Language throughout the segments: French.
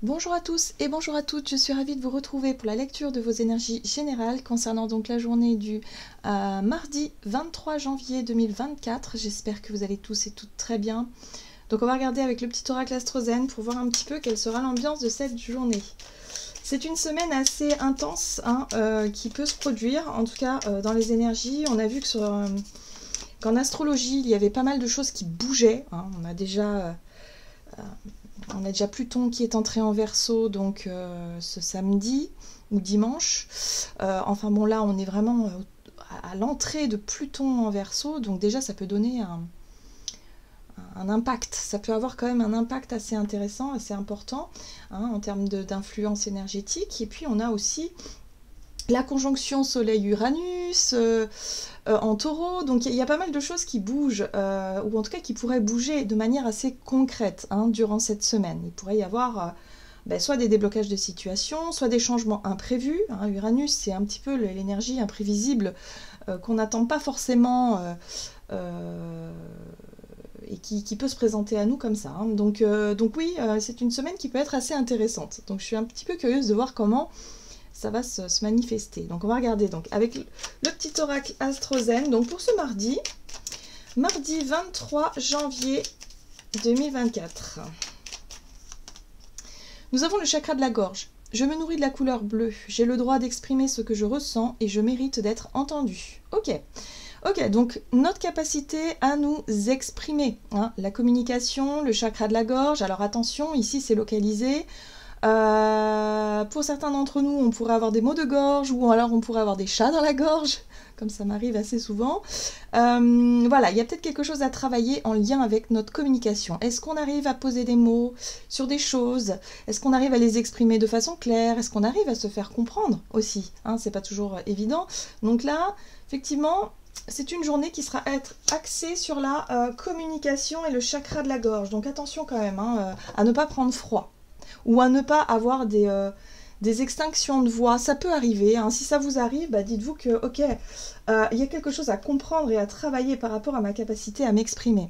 Bonjour à tous et bonjour à toutes, je suis ravie de vous retrouver pour la lecture de vos énergies générales concernant donc la journée du mardi 23 janvier 2024. J'espère que vous allez tous et toutes très bien. Donc on va regarder avec le petit oracle astrozène pour voir un petit peu quelle sera l'ambiance de cette journée. C'est une semaine assez intense qui peut se produire, en tout cas dans les énergies. On a vu que qu'en astrologie, il y avait pas mal de choses qui bougeaient. On a déjà Pluton qui est entré en Verseau donc ce samedi ou dimanche. Enfin bon, là on est vraiment à l'entrée de Pluton en Verseau, donc déjà ça peut donner un impact. Ça peut avoir quand même un impact assez intéressant, assez important en termes d'influence énergétique. Et puis on a aussi la conjonction Soleil-Uranus en Taureau, donc il y a pas mal de choses qui bougent, ou en tout cas qui pourraient bouger de manière assez concrète durant cette semaine. Il pourrait y avoir soit des déblocages de situation, soit des changements imprévus. Uranus, c'est un petit peu l'énergie imprévisible qu'on n'attend pas forcément et qui peut se présenter à nous comme ça. Donc oui, c'est une semaine qui peut être assez intéressante. Donc je suis un petit peu curieuse de voir comment ça va se manifester. Donc on va regarder donc avec le petit oracle astrozène. Donc pour ce mardi 23 janvier 2024. Nous avons le chakra de la gorge. Je me nourris de la couleur bleue. J'ai le droit d'exprimer ce que je ressens et je mérite d'être entendu. Ok, donc notre capacité à nous exprimer. La communication, le chakra de la gorge. Alors attention, ici c'est localisé. Pour certains d'entre nous, on pourrait avoir des maux de gorge ou alors on pourrait avoir des chats dans la gorge, comme ça m'arrive assez souvent. Voilà, il y a peut-être quelque chose à travailler en lien avec notre communication. Est-ce qu'on arrive à poser des mots sur des choses? Est-ce qu'on arrive à les exprimer de façon claire? Est-ce qu'on arrive à se faire comprendre aussi? C'est pas toujours évident. Donc là, effectivement, c'est une journée qui sera axée sur la communication et le chakra de la gorge. Donc attention quand même à ne pas prendre froid. Ou à ne pas avoir des extinctions de voix. Ça peut arriver. Si ça vous arrive, dites-vous que, ok, il y a quelque chose à comprendre et à travailler par rapport à ma capacité à m'exprimer.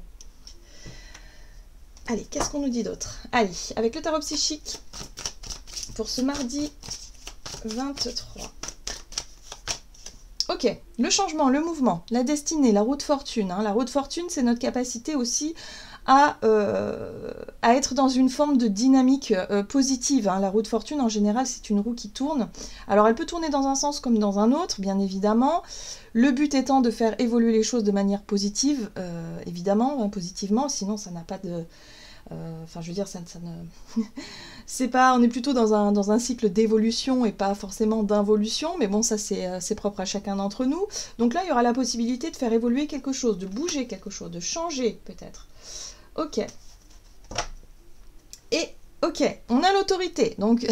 Allez, qu'est-ce qu'on nous dit d'autre? Allez, avec le tarot psychique, pour ce mardi 23. Ok, le changement, le mouvement, la destinée, la roue de fortune. La roue de fortune, c'est notre capacité aussi à être dans une forme de dynamique positive. La roue de fortune, en général, c'est une roue qui tourne. Alors, elle peut tourner dans un sens comme dans un autre, bien évidemment. Le but étant de faire évoluer les choses de manière positive, évidemment, positivement, sinon ça n'a pas de... Enfin, je veux dire, ça ne... c'est pas... On est plutôt dans un cycle d'évolution et pas forcément d'involution, mais bon, ça c'est propre à chacun d'entre nous. Donc là, il y aura la possibilité de faire évoluer quelque chose, de bouger quelque chose, de changer peut-être. Ok. Et ok, on a l'autorité. Donc,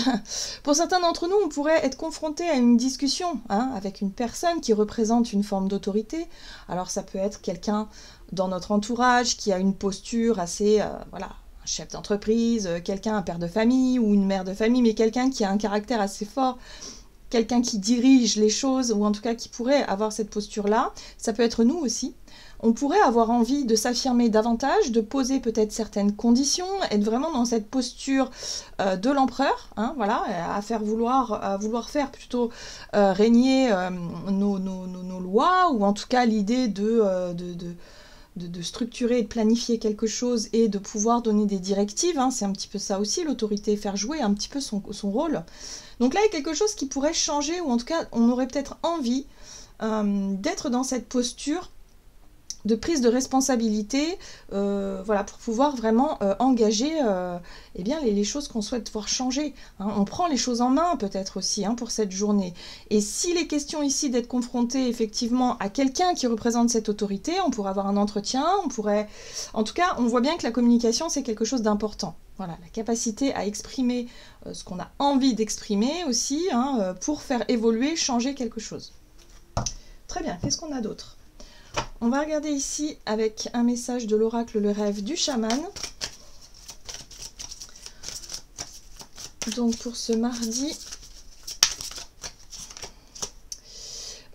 pour certains d'entre nous, on pourrait être confronté à une discussion avec une personne qui représente une forme d'autorité. Alors, ça peut être quelqu'un dans notre entourage qui a une posture assez, voilà, un chef d'entreprise, quelqu'un, un père de famille ou une mère de famille, mais quelqu'un qui a un caractère assez fort, quelqu'un qui dirige les choses, ou en tout cas qui pourrait avoir cette posture-là. Ça peut être nous aussi. On pourrait avoir envie de s'affirmer davantage, de poser peut-être certaines conditions, être vraiment dans cette posture de l'empereur, voilà, à vouloir faire plutôt régner nos lois, ou en tout cas l'idée de structurer et de planifier quelque chose et de pouvoir donner des directives. C'est un petit peu ça aussi, l'autorité, faire jouer un petit peu son rôle. Donc là, il y a quelque chose qui pourrait changer, ou en tout cas, on aurait peut-être envie d'être dans cette posture de prise de responsabilité, voilà, pour pouvoir vraiment engager les choses qu'on souhaite voir changer. On prend les choses en main peut-être aussi pour cette journée. Et s'il est question ici d'être confronté effectivement à quelqu'un qui représente cette autorité, on pourrait avoir un entretien, on pourrait... En tout cas, on voit bien que la communication, c'est quelque chose d'important. Voilà, la capacité à exprimer ce qu'on a envie d'exprimer aussi, pour faire évoluer, changer quelque chose. Très bien, qu'est-ce qu'on a d'autre ? On va regarder ici avec un message de l'oracle Le Rêve du Chaman. Donc pour ce mardi,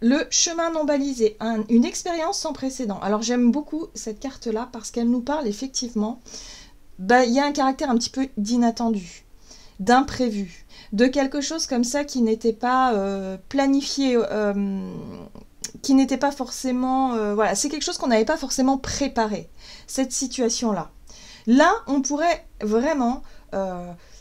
le chemin non balisé, une expérience sans précédent. Alors j'aime beaucoup cette carte-là parce qu'elle nous parle effectivement, il y a un caractère un petit peu d'inattendu. d'imprévu, de quelque chose comme ça qui n'était pas planifié, qui n'était pas forcément... voilà, c'est quelque chose qu'on n'avait pas forcément préparé, cette situation-là. Là, on pourrait vraiment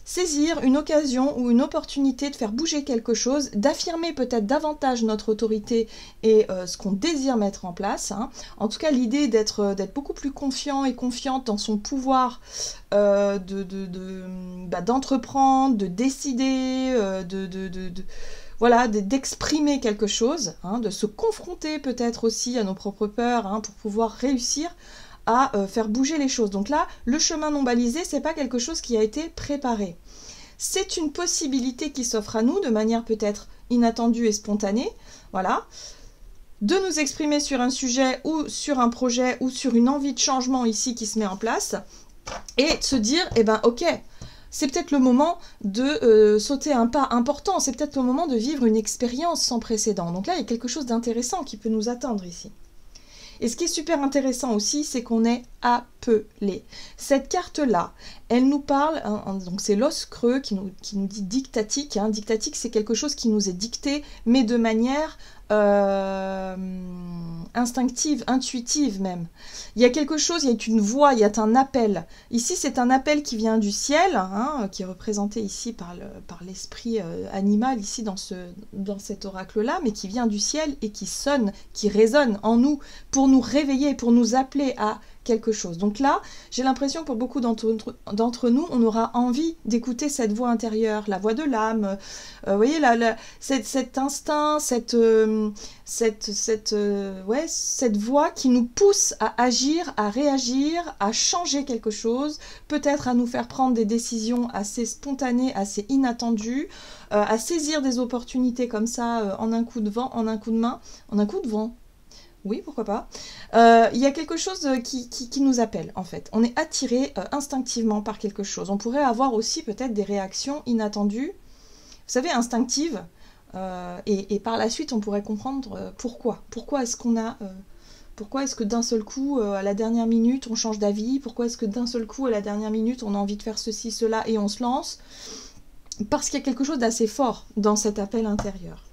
saisir une occasion ou une opportunité de faire bouger quelque chose, d'affirmer peut-être davantage notre autorité et ce qu'on désire mettre en place. Hein. En tout cas, l'idée d'être beaucoup plus confiant et confiante dans son pouvoir d'entreprendre, de décider, voilà, d'exprimer quelque chose, hein, de se confronter peut-être aussi à nos propres peurs, hein, pour pouvoir réussir à faire bouger les choses. Donc là, le chemin non balisé, c'est pas quelque chose qui a été préparé. C'est une possibilité qui s'offre à nous de manière peut-être inattendue et spontanée, voilà, de nous exprimer sur un sujet ou sur un projet ou sur une envie de changement ici qui se met en place et de se dire, eh ben ok, c'est peut-être le moment de sauter un pas important, c'est peut-être le moment de vivre une expérience sans précédent. Donc là, il y a quelque chose d'intéressant qui peut nous attendre ici. Et ce qui est super intéressant aussi, c'est qu'on est appelé. Cette carte-là, elle nous parle, hein, donc c'est l'os creux qui nous dit dictatique. Hein. Dictatique, c'est quelque chose qui nous est dicté, mais de manière instinctive, intuitive même. Il y a quelque chose, il y a une voix, il y a un appel. Ici, c'est un appel qui vient du ciel, hein, qui est représenté ici par l'esprit animal, ici dans cet oracle-là, mais qui vient du ciel et qui sonne, qui résonne en nous pour nous réveiller, pour nous appeler à quelque chose. Donc là, j'ai l'impression que pour beaucoup d'entre nous, on aura envie d'écouter cette voix intérieure, la voix de l'âme. Vous voyez, cet instinct, cette voix qui nous pousse à agir, à réagir, à changer quelque chose, peut-être à nous faire prendre des décisions assez spontanées, assez inattendues, à saisir des opportunités comme ça en un coup de vent, en un coup de main, en un coup de vent. Oui, pourquoi pas. Il y a quelque chose qui nous appelle, en fait. On est attiré instinctivement par quelque chose. On pourrait avoir aussi peut-être des réactions inattendues, vous savez, instinctives, et par la suite, on pourrait comprendre pourquoi. Pourquoi est-ce que d'un seul coup, à la dernière minute, on change d'avis? Pourquoi est-ce que d'un seul coup, à la dernière minute, on a envie de faire ceci, cela, et on se lance? Parce qu'il y a quelque chose d'assez fort dans cet appel intérieur.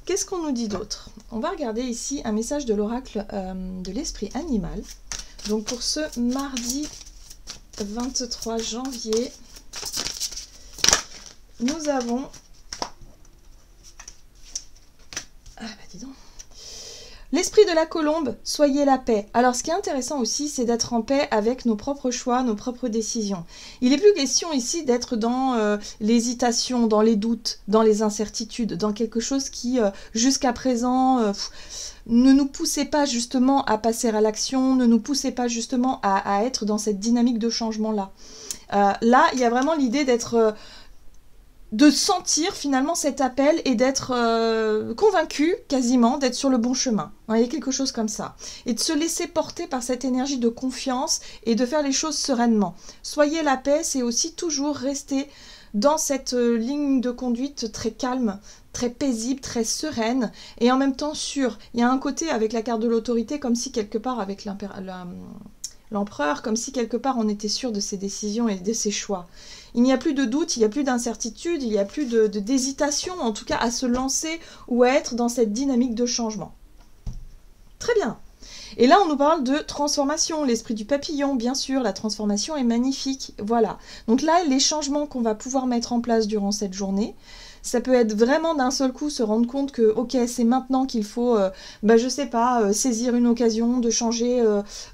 Qu'est-ce qu'on nous dit d'autre? On va regarder ici un message de l'oracle de l'esprit animal. Donc pour ce mardi 23 janvier, nous avons... Ah bah dis donc. L'esprit de la colombe, soyez la paix. Alors ce qui est intéressant aussi, c'est d'être en paix avec nos propres choix, nos propres décisions. Il n'est plus question ici d'être dans l'hésitation, dans les doutes, dans les incertitudes, dans quelque chose qui, jusqu'à présent, ne nous poussait pas justement à passer à l'action, ne nous poussait pas justement à être dans cette dynamique de changement-là. Là, il y a vraiment l'idée d'être... de sentir finalement cet appel et d'être convaincu quasiment d'être sur le bon chemin. Il y a quelque chose comme ça. Et de se laisser porter par cette énergie de confiance et de faire les choses sereinement. Soyez la paix, c'est aussi toujours rester dans cette ligne de conduite très calme, très paisible, très sereine et en même temps sûre. Il y a un côté avec la carte de l'autorité comme si quelque part avec l'empereur, comme si quelque part on était sûr de ses décisions et de ses choix. Il n'y a plus de doute, il n'y a plus d'incertitude, il n'y a plus d'hésitation, en tout cas à se lancer ou à être dans cette dynamique de changement. Très bien. Et là, on nous parle de transformation, l'esprit du papillon, bien sûr, la transformation est magnifique. Voilà. Donc là, les changements qu'on va pouvoir mettre en place durant cette journée, ça peut être vraiment d'un seul coup se rendre compte que, ok, c'est maintenant qu'il faut, je sais pas, saisir une occasion de changer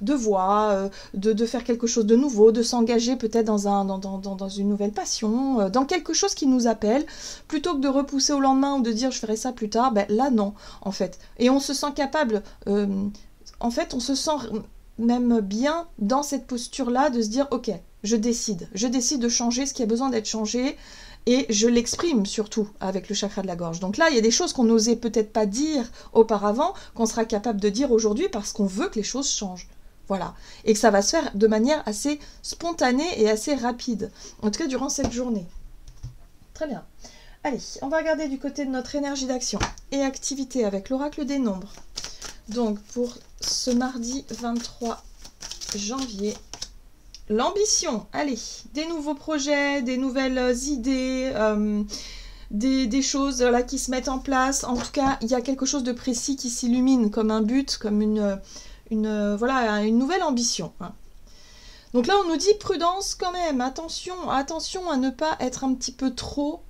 de voie, de faire quelque chose de nouveau, de s'engager peut-être dans une nouvelle passion, dans quelque chose qui nous appelle, plutôt que de repousser au lendemain ou de dire je ferai ça plus tard, là non, en fait. Et on se sent capable, en fait, on se sent même bien dans cette posture-là de se dire ok, je décide de changer ce qui a besoin d'être changé, et je l'exprime surtout avec le chakra de la gorge. Donc là, il y a des choses qu'on n'osait peut-être pas dire auparavant, qu'on sera capable de dire aujourd'hui parce qu'on veut que les choses changent. Voilà. Et que ça va se faire de manière assez spontanée et assez rapide. En tout cas, durant cette journée. Très bien. Allez, on va regarder du côté de notre énergie d'action et activité avec l'oracle des nombres. Donc, pour ce mardi 23 janvier, l'ambition, allez, des nouveaux projets, des nouvelles idées, des choses là, qui se mettent en place. En tout cas, il y a quelque chose de précis qui s'illumine comme un but, comme voilà, une nouvelle ambition. Hein. Donc là, on nous dit prudence quand même, attention, attention à ne pas être un petit peu trop,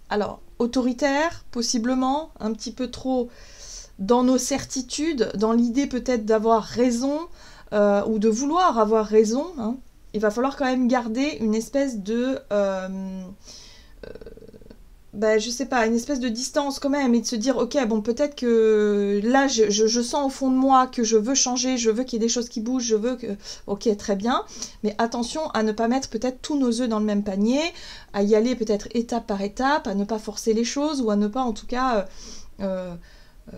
alors, autoritaire, possiblement, un petit peu trop dans nos certitudes, dans l'idée peut-être d'avoir raison ou de vouloir avoir raison. Hein. Il va falloir quand même garder une espèce de... je sais pas, une espèce de distance quand même et de se dire ok bon peut-être que là je sens au fond de moi que je veux changer, je veux qu'il y ait des choses qui bougent, je veux que ok très bien, mais attention à ne pas mettre peut-être tous nos œufs dans le même panier, à y aller peut-être étape par étape, à ne pas forcer les choses ou à ne pas en tout cas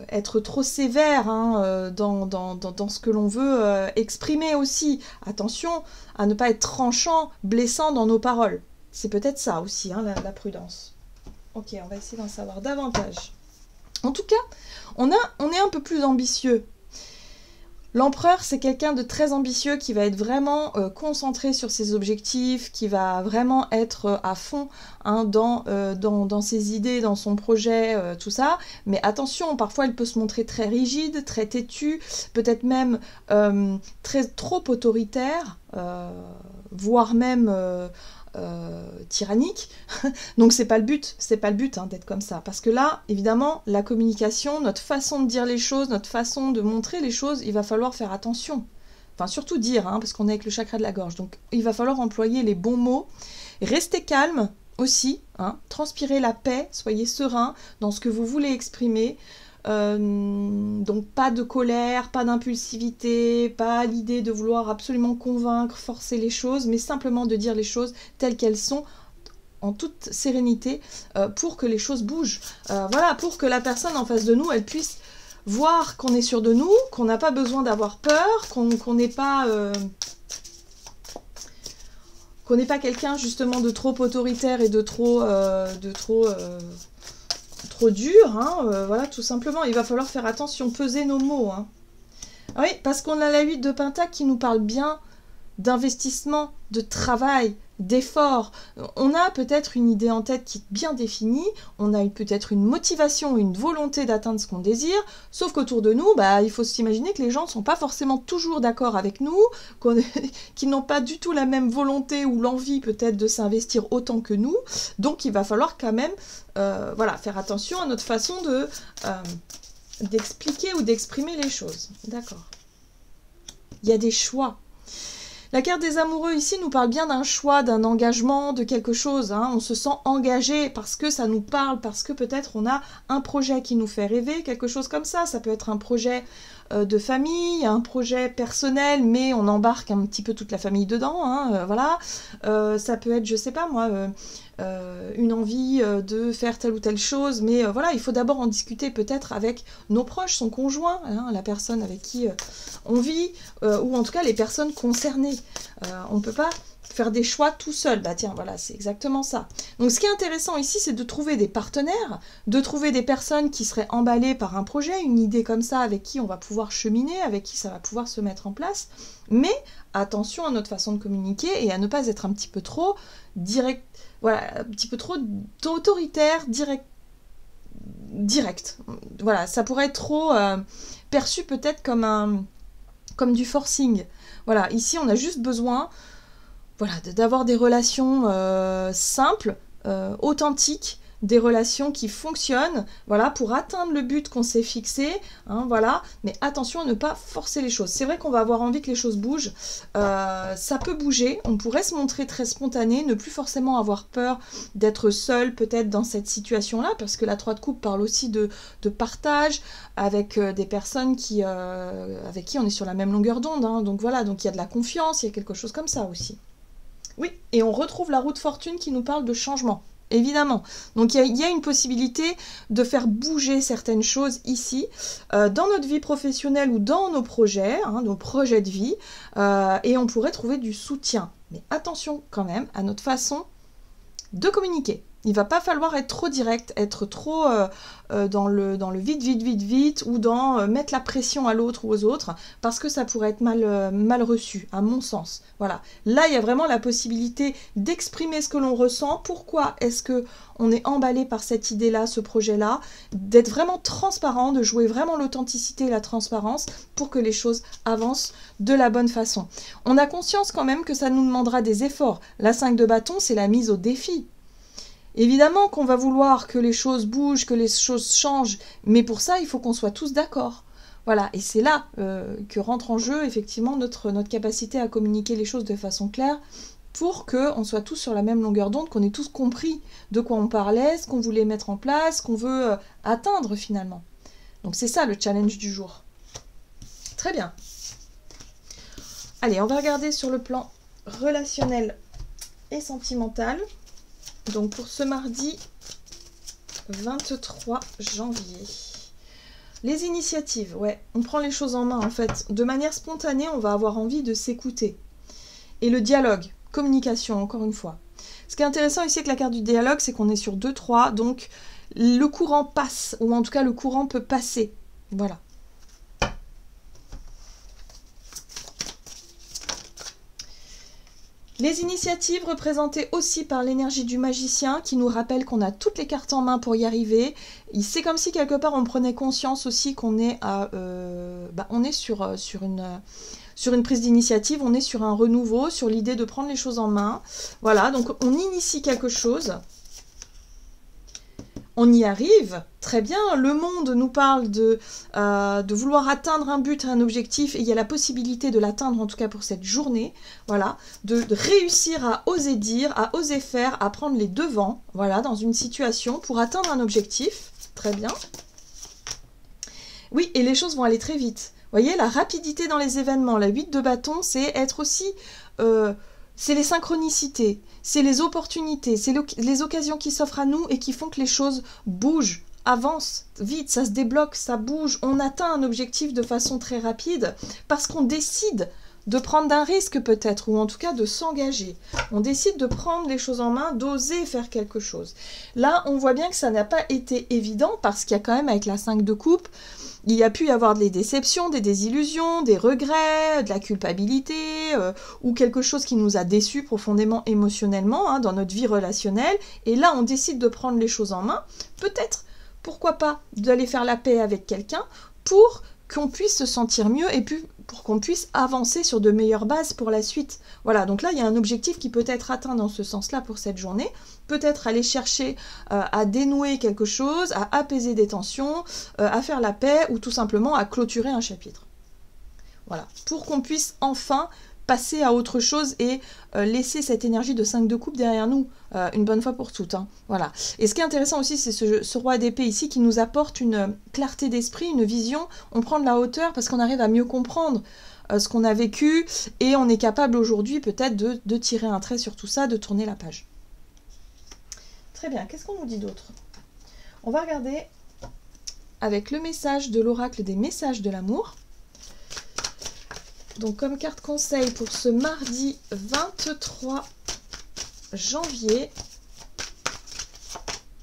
être trop sévère hein, dans ce que l'on veut exprimer aussi. Attention à ne pas être tranchant, blessant dans nos paroles. C'est peut-être ça aussi hein, la prudence. Ok, on va essayer d'en savoir davantage. En tout cas, on est un peu plus ambitieux. L'empereur, c'est quelqu'un de très ambitieux qui va être vraiment concentré sur ses objectifs, qui va vraiment être à fond hein, dans ses idées, dans son projet, tout ça. Mais attention, parfois, il peut se montrer très rigide, très têtu, peut-être même trop autoritaire, voire même... tyrannique. Donc c'est pas le but hein, d'être comme ça. Parce que là, évidemment, la communication, notre façon de dire les choses, notre façon de montrer les choses, il va falloir faire attention. Enfin, surtout dire, hein, parce qu'on est avec le chakra de la gorge. Donc il va falloir employer les bons mots. Restez calme aussi, hein, transpirez la paix, soyez serein dans ce que vous voulez exprimer. Donc pas de colère, pas d'impulsivité, pas l'idée de vouloir absolument convaincre, forcer les choses, mais simplement de dire les choses telles qu'elles sont en toute sérénité pour que les choses bougent. Voilà, pour que la personne en face de nous, elle puisse voir qu'on est sûr de nous, qu'on n'a pas besoin d'avoir peur, qu'on n'est pas... qu'on n'est pas quelqu'un justement de trop autoritaire et de trop dur, hein, voilà, tout simplement. Il va falloir faire attention, peser nos mots. Hein. Oui, parce qu'on a la 8 de Pentacle qui nous parle bien d'investissement, de travail, d'effort. On a peut-être une idée en tête qui est bien définie, on a peut-être une motivation, une volonté d'atteindre ce qu'on désire, sauf qu'autour de nous, il faut s'imaginer que les gens ne sont pas forcément toujours d'accord avec nous, qu'ils n'ont pas du tout la même volonté ou l'envie peut-être de s'investir autant que nous, donc il va falloir quand même voilà, faire attention à notre façon d'expliquer ou d'exprimer les choses. D'accord. Il y a des choix. La carte des amoureux ici nous parle bien d'un choix, d'un engagement, de quelque chose. Hein. On se sent engagé parce que ça nous parle, parce que peut-être on a un projet qui nous fait rêver, quelque chose comme ça. Ça peut être un projet de famille, un projet personnel, mais on embarque un petit peu toute la famille dedans. Hein, voilà. Ça peut être, je sais pas moi... une envie de faire telle ou telle chose, mais voilà, il faut d'abord en discuter peut-être avec nos proches, son conjoint, hein, la personne avec qui on vit, ou en tout cas les personnes concernées. On ne peut pas faire des choix tout seul. Bah tiens, voilà, c'est exactement ça. Donc ce qui est intéressant ici, c'est de trouver des partenaires, de trouver des personnes qui seraient emballées par un projet, une idée comme ça, avec qui on va pouvoir cheminer, avec qui ça va pouvoir se mettre en place. Mais attention à notre façon de communiquer et à ne pas être un petit peu trop direct, voilà, un petit peu trop autoritaire, direct. Voilà, ça pourrait être trop perçu peut-être comme du forcing. Voilà, ici on a juste besoin voilà, d'avoir des relations simples, authentiques, des relations qui fonctionnent, voilà, pour atteindre le but qu'on s'est fixé, hein, voilà, mais attention à ne pas forcer les choses. C'est vrai qu'on va avoir envie que les choses bougent, ça peut bouger, on pourrait se montrer très spontané, ne plus forcément avoir peur d'être seul peut-être dans cette situation-là, parce que la 3 de coupe parle aussi de partage avec des personnes avec qui on est sur la même longueur d'onde, hein, donc voilà, donc il y a de la confiance, il y a quelque chose comme ça aussi. Oui, et on retrouve la roue de fortune qui nous parle de changement. Évidemment. Donc il y a une possibilité de faire bouger certaines choses ici, dans notre vie professionnelle ou dans nos projets de vie, et on pourrait trouver du soutien. Mais attention quand même à notre façon de communiquer. Il va pas falloir être trop direct, être trop dans le vite, ou dans mettre la pression à l'autre ou aux autres, parce que ça pourrait être mal reçu, à mon sens. Voilà. Là, il y a vraiment la possibilité d'exprimer ce que l'on ressent. Pourquoi est-ce que on est emballé par cette idée-là, ce projet-là, d'être vraiment transparent, de jouer vraiment l'authenticité et la transparence pour que les choses avancent de la bonne façon. On a conscience quand même que ça nous demandera des efforts. La 5 de bâton, c'est la mise au défi. Évidemment qu'on va vouloir que les choses bougent, que les choses changent, mais pour ça, il faut qu'on soit tous d'accord. Voilà, et c'est là que rentre en jeu effectivement notre capacité à communiquer les choses de façon claire, pour qu'on soit tous sur la même longueur d'onde, qu'on ait tous compris de quoi on parlait, ce qu'on voulait mettre en place, ce qu'on veut atteindre finalement. Donc c'est ça le challenge du jour. Très bien. Allez, on va regarder sur le plan relationnel et sentimental. Donc pour ce mardi 23 janvier. Les initiatives, ouais, on prend les choses en main en fait. De manière spontanée, on va avoir envie de s'écouter. Et le dialogue. Communication, encore une fois. Ce qui est intéressant ici avec la carte du dialogue, c'est qu'on est sur 2-3, donc le courant passe, ou en tout cas le courant peut passer. Voilà. Les initiatives représentées aussi par l'énergie du magicien qui nous rappelle qu'on a toutes les cartes en main pour y arriver. C'est comme si quelque part on prenait conscience aussi qu'on est sur une prise d'initiative, on est sur un renouveau, sur l'idée de prendre les choses en main. Voilà, donc on initie quelque chose. On y arrive, très bien, le monde nous parle de vouloir atteindre un but, un objectif, et il y a la possibilité de l'atteindre, en tout cas pour cette journée, voilà, de réussir à oser dire, à oser faire, à prendre les devants, voilà, dans une situation pour atteindre un objectif, très bien. Oui, et les choses vont aller très vite. Vous voyez, la rapidité dans les événements, la 8 de bâton, c'est être aussi... c'est les synchronicités, c'est les opportunités, c'est les occasions qui s'offrent à nous et qui font que les choses bougent, avancent vite, ça se débloque, ça bouge, on atteint un objectif de façon très rapide parce qu'on décide de prendre un risque peut-être, ou en tout cas de s'engager. On décide de prendre les choses en main, d'oser faire quelque chose. Là, on voit bien que ça n'a pas été évident parce qu'il y a quand même avec la 5 de coupe, il y a pu y avoir des déceptions, des désillusions, des regrets, de la culpabilité, ou quelque chose qui nous a déçus profondément émotionnellement dans notre vie relationnelle. Et là, on décide de prendre les choses en main. Peut-être, pourquoi pas, d'aller faire la paix avec quelqu'un pour qu'on puisse se sentir mieux et puis pour qu'on puisse avancer sur de meilleures bases pour la suite. Voilà, donc là, il y a un objectif qui peut être atteint dans ce sens-là pour cette journée. Peut-être aller chercher à dénouer quelque chose, à apaiser des tensions, à faire la paix ou tout simplement à clôturer un chapitre. Voilà, pour qu'on puisse enfin passer à autre chose et laisser cette énergie de 5 de coupe derrière nous une bonne fois pour toutes. Voilà. Et ce qui est intéressant aussi, c'est ce roi d'épée ici qui nous apporte une clarté d'esprit, une vision. On prend de la hauteur parce qu'on arrive à mieux comprendre ce qu'on a vécu et on est capable aujourd'hui peut-être de tirer un trait sur tout ça, de tourner la page. Très bien, qu'est-ce qu'on nous dit d'autre? On va regarder avec le message de l'oracle des messages de l'amour. Donc comme carte conseil pour ce mardi 23 janvier,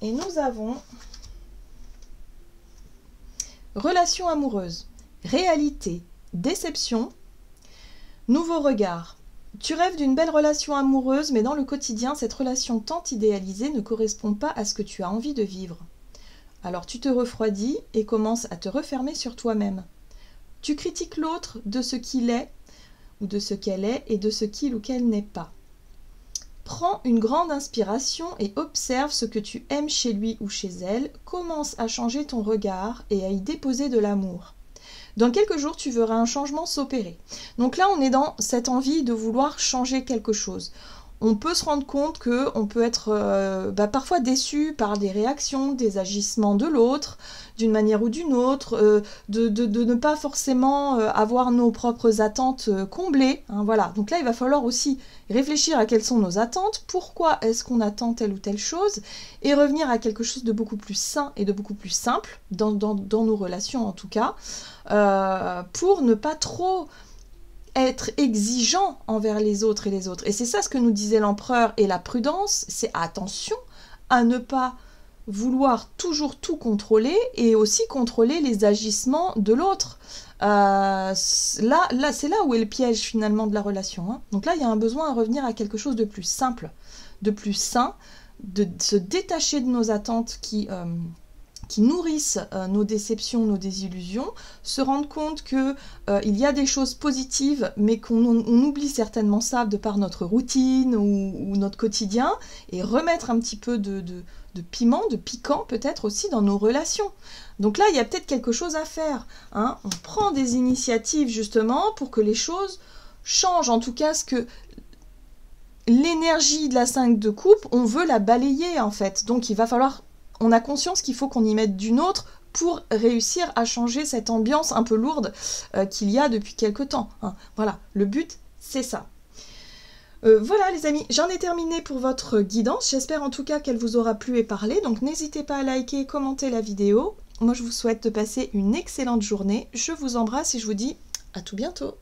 et nous avons relation amoureuse, réalité, déception, nouveau regard. Tu rêves d'une belle relation amoureuse, mais dans le quotidien, cette relation tant idéalisée ne correspond pas à ce que tu as envie de vivre. Alors tu te refroidis et commences à te refermer sur toi-même. Tu critiques l'autre de ce qu'il est ou de ce qu'elle est et de ce qu'il ou qu'elle n'est pas. Prends une grande inspiration et observe ce que tu aimes chez lui ou chez elle. Commence à changer ton regard et à y déposer de l'amour. Dans quelques jours, tu verras un changement s'opérer. Donc là, on est dans cette envie de vouloir changer quelque chose. On peut se rendre compte qu'on peut être parfois déçu par des réactions, des agissements de l'autre, d'une manière ou d'une autre, de ne pas forcément avoir nos propres attentes comblées. Voilà. Donc là, il va falloir aussi réfléchir à quelles sont nos attentes, pourquoi est-ce qu'on attend telle ou telle chose, et revenir à quelque chose de beaucoup plus sain et de beaucoup plus simple, dans nos relations en tout cas, pour ne pas trop être exigeant envers les autres et les autres. Et c'est ça ce que nous disait l'empereur et la prudence, c'est attention à ne pas vouloir toujours tout contrôler et aussi contrôler les agissements de l'autre. Là c'est là où est le piège finalement de la relation. Hein. Donc là, il y a un besoin à revenir à quelque chose de plus simple, de plus sain, de se détacher de nos attentes qui nourrissent nos déceptions, nos désillusions, se rendre compte qu'il y a des choses positives, mais qu'on oublie certainement ça de par notre routine ou notre quotidien, et remettre un petit peu de piment, de piquant peut-être aussi dans nos relations. Donc là, il y a peut-être quelque chose à faire. Hein. On prend des initiatives justement pour que les choses changent, en tout cas ce que l'énergie de la 5 de coupe, on veut la balayer en fait. Donc il va falloir... On a conscience qu'il faut qu'on y mette d'une autre pour réussir à changer cette ambiance un peu lourde qu'il y a depuis quelque temps. Hein. Voilà, le but, c'est ça. Voilà les amis, j'en ai terminé pour votre guidance. J'espère en tout cas qu'elle vous aura plu et parlé. Donc n'hésitez pas à liker et commenter la vidéo. Moi, je vous souhaite de passer une excellente journée. Je vous embrasse et je vous dis à tout bientôt.